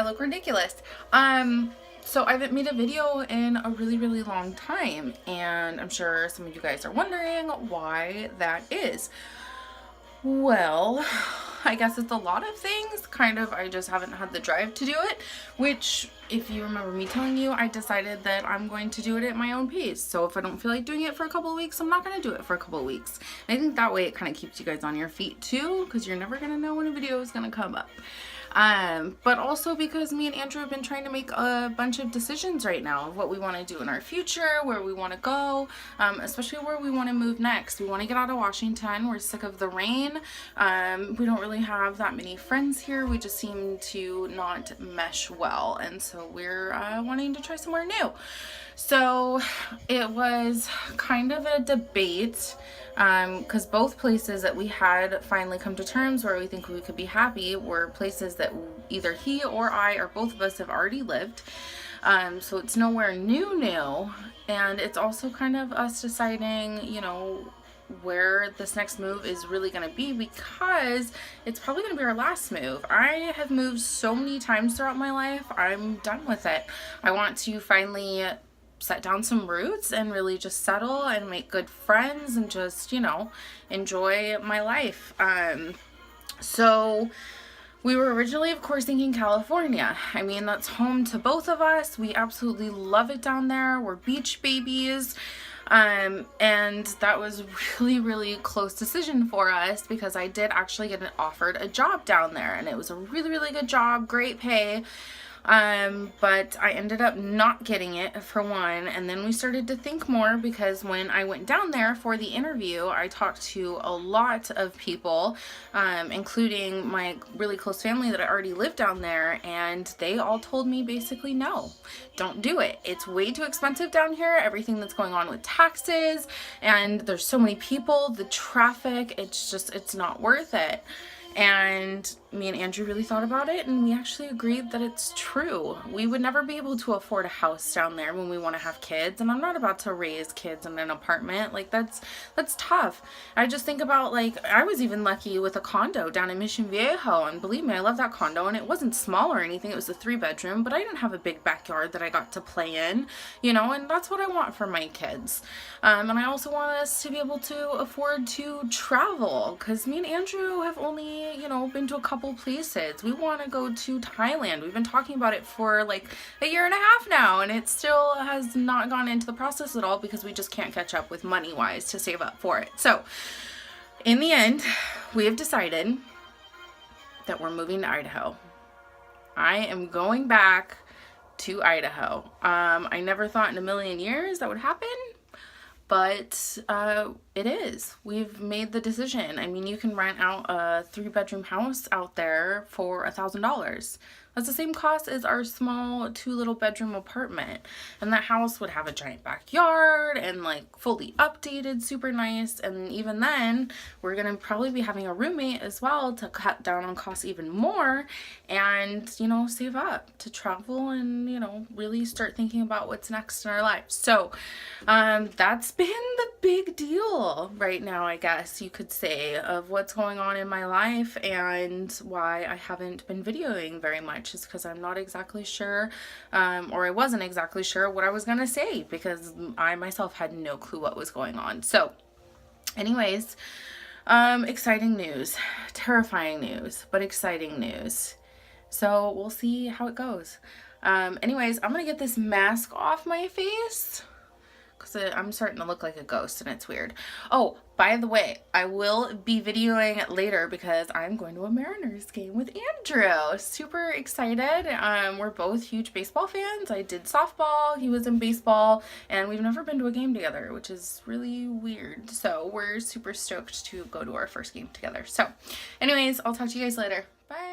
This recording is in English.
I look ridiculous. So I haven't made a video in a really long time, and I'm sure some of you guys are wondering why that is. Well, I guess it's a lot of things. I just haven't had the drive to do it, which, if you remember me telling you, I decided that I'm going to do it at my own pace. So if I don't feel like doing it for a couple of weeks, I'm not going to do it for a couple of weeks. And I think that way it kind of keeps you guys on your feet too, because you're never going to know when a video is going to come up. But also because me and Andrew have been trying to make a bunch of decisions right now of what we want to do in our future, where we want to go, especially where we want to move next. We want to get out of Washington. We're sick of the rain. We don't really have that many friends here. We just seem to not mesh well. And so we're wanting to try somewhere new. So it was kind of a debate, because both places that we had finally come to terms where we think we could be happy were places that either he or I or both of us have already lived. So it's nowhere new, and it's also kind of us deciding, you know, where this next move is really going to be, because it's probably going to be our last move. I have moved so many times throughout my life. I'm done with it. I want to finally set down some roots and really just settle and make good friends and just, you know, enjoy my life. So we were originally, of course, thinking California. I mean, that's home to both of us. We absolutely love it down there. We're beach babies. And that was really close decision for us, because I did actually get offered a job down there, and it was a really good job, great pay. But I ended up not getting it, for one, and then we started to think more, because when I went down there for the interview, I talked to a lot of people, including my really close family that I already lived down there, and they all told me basically, no, don't do it. It's way too expensive down here, everything that's going on with taxes, and there's so many people, the traffic, it's not worth it. And me and Andrew really thought about it, and we actually agreed that it's true. We would never be able to afford a house down there when we want to have kids, and I'm not about to raise kids in an apartment. Like, that's tough. I just think about, like, I was even lucky with a condo down in Mission Viejo, and believe me, I love that condo, and it wasn't small or anything. It was a 3-bedroom, but I didn't have a big backyard that I got to play in, you know, and that's what I want for my kids. And I also want us to be able to afford to travel, because me and Andrew have only, you know, been to a couple places. We want to go to Thailand. We've been talking about it for like a year and a half now, and it still has not gone into the process at all, because we just can't catch up with money wise to save up for it. So in the end, we have decided that we're moving to Idaho. I am going back to Idaho. I never thought in a million years that would happen, but it is. We've made the decision. I mean, you can rent out a 3-bedroom house out there for $1,000. That's the same cost as our small 2-little-bedroom apartment. And that house would have a giant backyard and like fully updated, super nice. And even then, we're gonna probably be having a roommate as well to cut down on costs even more, and, you know, save up to travel and, you know, really start thinking about what's next in our lives. So that's been the big deal right now, I guess you could say, of what's going on in my life, and why I haven't been videoing very much is because I'm not exactly sure, or I wasn't exactly sure what I was gonna say, because I myself had no clue what was going on. So anyways, exciting news, terrifying news, but exciting news. So we'll see how it goes. Anyways, I'm gonna get this mask off my face, because I'm starting to look like a ghost and it's weird. Oh, by the way, I will be videoing later because I'm going to a Mariners game with Andrew. Super excited. We're both huge baseball fans. I did softball, he was in baseball, and we've never been to a game together, which is really weird. So we're super stoked to go to our first game together. So anyways, I'll talk to you guys later. Bye.